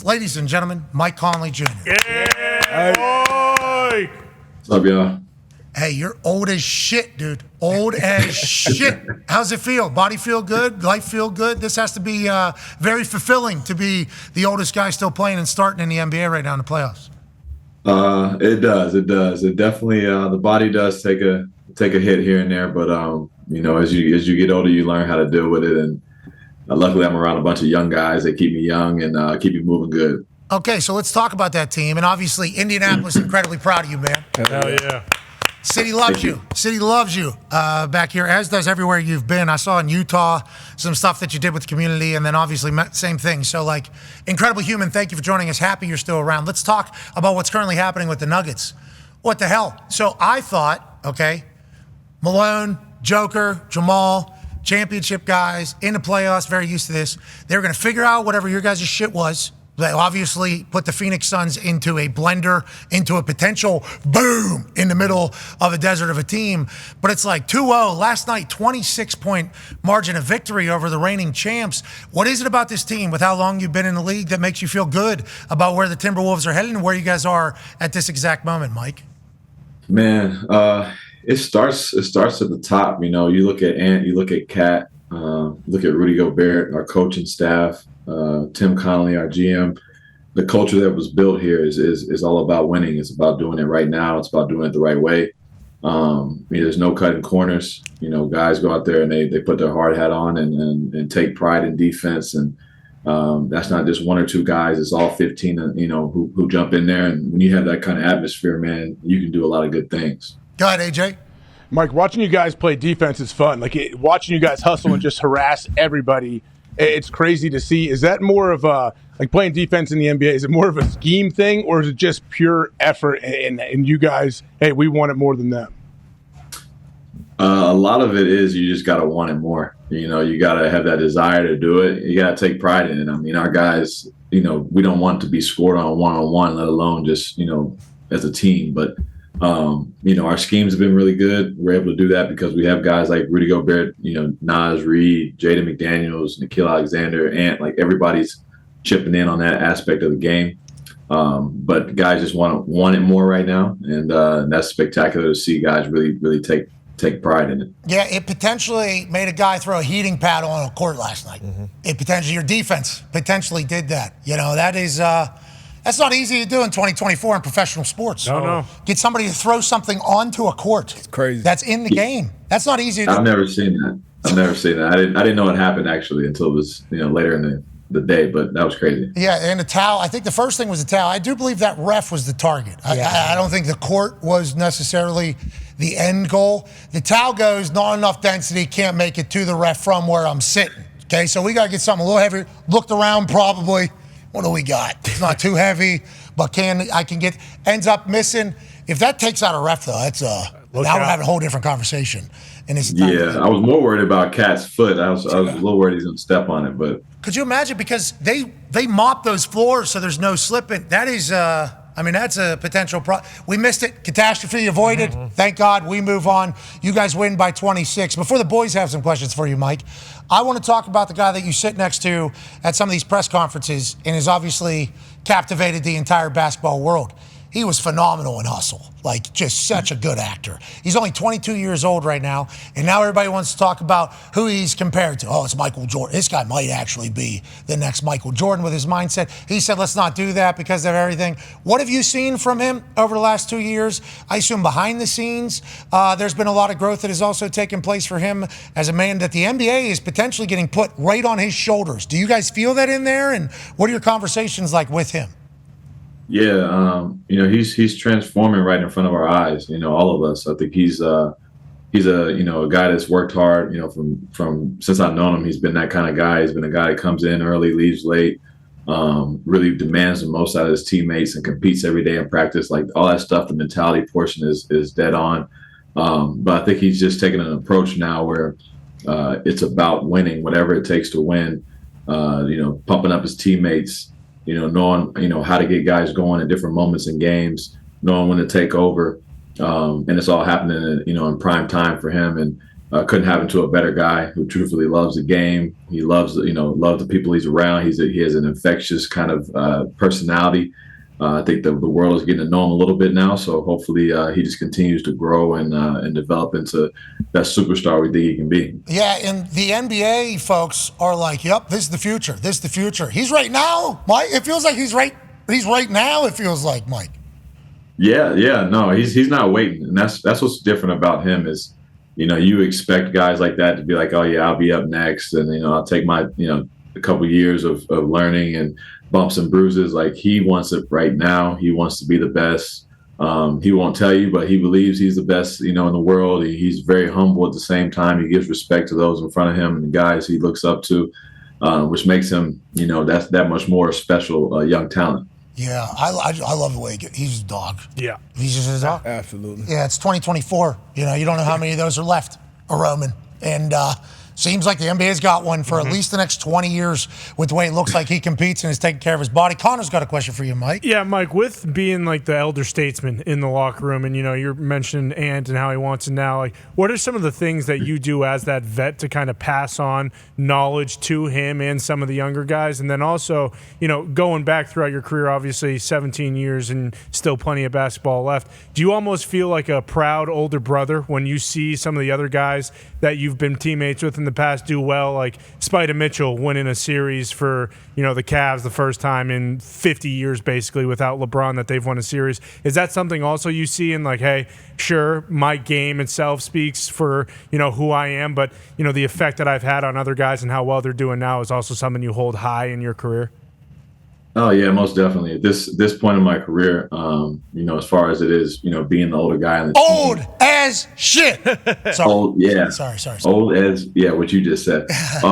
It's, ladies and gentlemen, Mike Conley Jr. Yeah, boy. What's up, y'all? Hey, you're old as shit, dude. Old as shit. How's it feel? Body feel good? Life feel good? This has to be very fulfilling to be the oldest guy still playing and starting in the NBA right now in the playoffs. It does. It definitely the body does take a hit here and there, but as you get older, you learn how to deal with it. And luckily, I'm around a bunch of young guys that keep me young and keep me moving good. Okay, so let's talk about that team. And obviously, Indianapolis incredibly proud of you, man. Hell yeah. City loves you. City loves you back here, as does everywhere you've been. I saw in Utah some stuff that you did with the community, and then obviously same thing. So, incredibly human. Thank you for joining us. Happy you're still around. Let's talk about what's currently happening with the Nuggets. What the hell? So I thought, okay, Malone, Joker, Jamal, championship guys in the playoffs, very used to this. They were going to figure out whatever your guys' shit was. They obviously put the Phoenix Suns into a blender, into a potential boom in the middle of a desert of a team. But it's like 2-0 last night, 26-point margin of victory over the reigning champs. What is it about this team with how long you've been in the league that makes you feel good about where the Timberwolves are headed and where you guys are at this exact moment, Mike? Man, it starts at the top. You look at Ant, you look at Cat, look at Rudy Gobert, our coaching staff. Tim Conley, our GM, the culture that was built here is all about winning. It's about doing it right now. It's about doing it the right way. There's no cutting corners. Guys go out there and they put their hard hat on and take pride in defense. And that's not just one or two guys. It's all 15, who jump in there. And when you have that kind of atmosphere, man, you can do a lot of good things. Go ahead, AJ. Mike, watching you guys play defense is fun. Watching you guys hustle and just harass everybody, it's crazy to see. Is that more of a, playing defense in the NBA, is it more of a scheme thing, or is it just pure effort and you guys, hey, we want it more than them? A lot of it is you just got to want it more. You got to have that desire to do it. You got to take pride in it. Our guys, we don't want to be scored on one-on-one, let alone just, as a team. But our schemes have been really good. We're able to do that because we have guys like Rudy Gobert, Naz Reid, Jaden McDaniels, Nickeil Alexander, Ant. Everybody's chipping in on that aspect of the game. But guys just want it more right now, and that's spectacular to see guys really take pride in it. Yeah, it potentially made a guy throw a heating pad on a court last night. Mm-hmm. It potentially, your defense potentially did that. That is. That's not easy to do in 2024 in professional sports. No. Get somebody to throw something onto a court. It's crazy. That's in the game. That's not easy to do. I've never seen that. I didn't know it happened actually until it was later in the day, but that was crazy. Yeah, and the towel. I think the first thing was the towel. I do believe that ref was the target. Yeah. I don't think the court was necessarily the end goal. The towel goes, not enough density, can't make it to the ref from where I'm sitting. Okay, so we got to get something a little heavier. Looked around probably. What do we got? It's not too heavy, but ends up missing. If that takes out a ref, though, that's now we're having a whole different conversation. And it's I was more worried about Cat's foot. I was a little worried he's going to step on it, but could you imagine? Because they mop those floors so there's no slipping. That is, that's a potential problem. We missed it. Catastrophe avoided. Mm-hmm. Thank God. We move on. You guys win by 26. Before the boys have some questions for you, Mike, I want to talk about the guy that you sit next to at some of these press conferences and has obviously captivated the entire basketball world. He was phenomenal in Hustle, just such a good actor. He's only 22 years old right now, and now everybody wants to talk about who he's compared to. Oh, it's Michael Jordan. This guy might actually be the next Michael Jordan with his mindset. He said, let's not do that because of everything. What have you seen from him over the last 2 years? I assume behind the scenes, there's been a lot of growth that has also taken place for him as a man that the NBA is potentially getting put right on his shoulders. Do you guys feel that in there? And what are your conversations like with him? Yeah, he's transforming right in front of our eyes. All of us. I think he's a guy that's worked hard. From since I've known him, he's been that kind of guy. He's been a guy that comes in early, leaves late, really demands the most out of his teammates and competes every day in practice. All that stuff, the mentality portion is dead on. But I think he's just taking an approach now where it's about winning, whatever it takes to win. Pumping up his teammates. Knowing, how to get guys going at different moments in games, knowing when to take over. And it's all happening, in prime time for him. And couldn't happen to a better guy who truthfully loves the game. He loves the people he's around. He has an infectious kind of personality. I think the world is getting to know him a little bit now, so hopefully he just continues to grow and develop into that superstar we think he can be. Yeah, and the NBA folks are like, "Yep, this is the future. This is the future." He's right now, Mike. It feels like he's right. He's right now. It feels like, Mike. Yeah, no, he's not waiting, and that's what's different about him is, you expect guys like that to be like, "Oh yeah, I'll be up next," and I'll take my a couple years of learning and bumps and bruises. Like, he wants it right now. He wants to be the best. He won't tell you, but he believes he's the best, in the world. He's very humble at the same time. He gives respect to those in front of him and the guys he looks up to, which makes him, that's that much more special young talent. Yeah, I love the way he's a dog. Yeah. He's just a dog. Absolutely. Yeah, it's 2024. You don't know how many of those are left, a Roman. And seems like the NBA's got one for at least the next 20 years with the way it looks like he competes and is taking care of his body. Connor's got a question for you, Mike. Yeah, Mike, with being like the elder statesman in the locker room, and you're mentioning Ant and how he wants it now, like, what are some of the things that you do as that vet to kind of pass on knowledge to him and some of the younger guys? And then also, going back throughout your career, obviously 17 years and still plenty of basketball left, do you almost feel like a proud older brother when you see some of the other guys that you've been teammates with in the past do well, like Spida Mitchell winning a series for the Cavs the first time in 50 years basically without LeBron that they've won a series? Is that something also you see in like, hey, sure, my game itself speaks for who I am, but the effect that I've had on other guys and how well they're doing now is also something you hold high in your career? Oh yeah, most definitely. At this point in my career, as far as it is, being the older guy in the old team. as shit. Sorry. Old, yeah. Sorry. Old as, yeah, what you just said. It's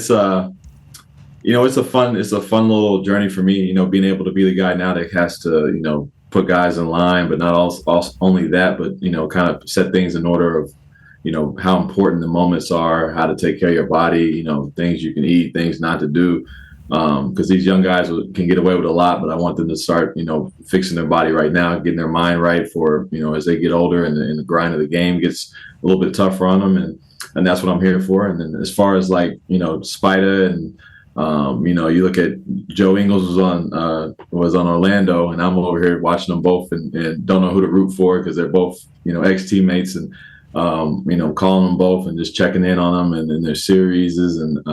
a fun little journey for me. Being able to be the guy now that has to put guys in line, but not also only that, but kind of set things in order of how important the moments are, how to take care of your body, things you can eat, things not to do. Because these young guys can get away with a lot, but I want them to start, fixing their body right now, getting their mind right for, as they get older and the grind of the game gets a little bit tougher on them. And that's what I'm here for. And then as far as like, Spida and, you look at Joe Ingles was on Orlando, and I'm over here watching them both and don't know who to root for because they're both, ex-teammates and, calling them both and just checking in on them and their series and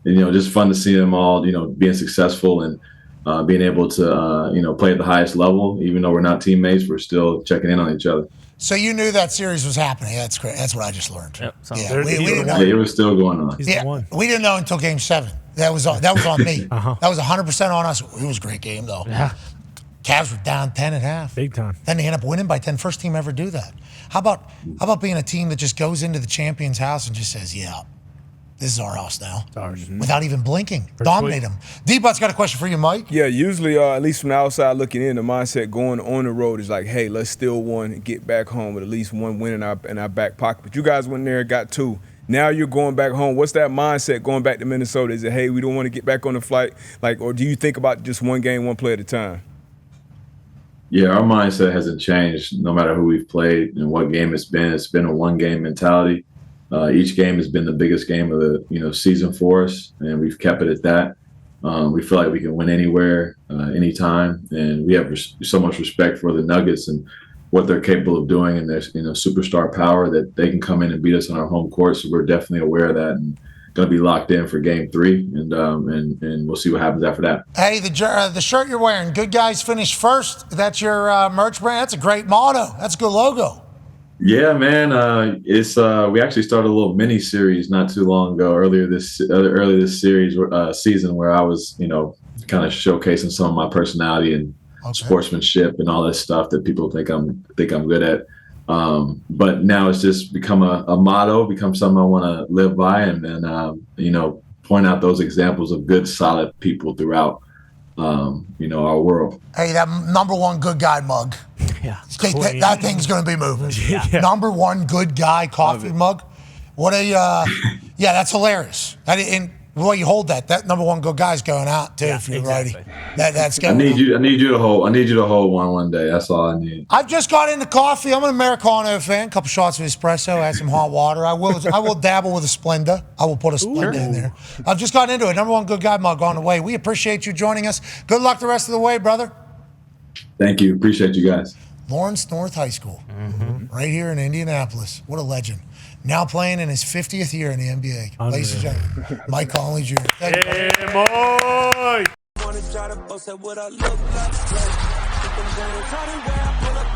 just fun to see them all, being successful and being able to, play at the highest level. Even though we're not teammates, we're still checking in on each other. So you knew that series was happening. That's great. That's what I just learned. Yep, we didn't know. Yeah, it was still going on. He's the one. We didn't know until Game 7. That was on me. That was 100% on us. It was a great game, though. Yeah. Cavs were down 10.5. Big time. Then they end up winning by 10. First team ever do that. How about being a team that just goes into the champion's house and just says, yeah, this is our house now. It's ours. Without even blinking. Dominate them. D-But's got a question for you, Mike. Yeah, usually, at least from the outside looking in, the mindset going on the road is like, hey, let's steal one and get back home with at least one win in our back pocket. But you guys went there and got 2. Now you're going back home. What's that mindset going back to Minnesota? Is it, hey, we don't want to get back on the flight? Or do you think about just one game, one play at a time? Yeah, our mindset hasn't changed no matter who we've played and what game it's been. It's been a one-game mentality. Each game has been the biggest game of the season for us, and we've kept it at that. We feel like we can win anywhere, anytime, and we have so much respect for the Nuggets and what they're capable of doing and their superstar power that they can come in and beat us on our home court. So we're definitely aware of that and going to be locked in for Game 3, and we'll see what happens after that. Hey, the shirt you're wearing, "Good Guys Finish First." That's your merch brand. That's a great motto. That's a good logo. Yeah, man. It's we actually started a little mini series not too long ago, early this season, where I was, kind of showcasing some of my personality and sportsmanship and all this stuff that people think I'm good at. But now it's just become a motto, become something I want to live by, and point out those examples of good, solid people throughout, our world. Hey, that #1 good guy mug. Yeah. That thing's going to be moving. Yeah. #1 good guy coffee mug. What a, yeah, that's hilarious. And Well, you hold that. That number one good guy's going out too. If you're righty, that's going. I need you to hold one day. That's all I need. I've just got into coffee. I'm an Americano fan. A couple shots of espresso. Add some hot water. I will dabble with a Splenda. I will put a Splenda in there. I've just gotten into it. Number one good guy mug on the way. We appreciate you joining us. Good luck the rest of the way, brother. Thank you. Appreciate you guys. Lawrence North High School, right here in Indianapolis. What a legend. Now playing in his 50th year in the NBA. Unreal. Ladies and gentlemen, Mike Conley Jr. Thank you. Hey, Mike! Wanna try to boast at what I look like. Keep them down, try to wear, I pull up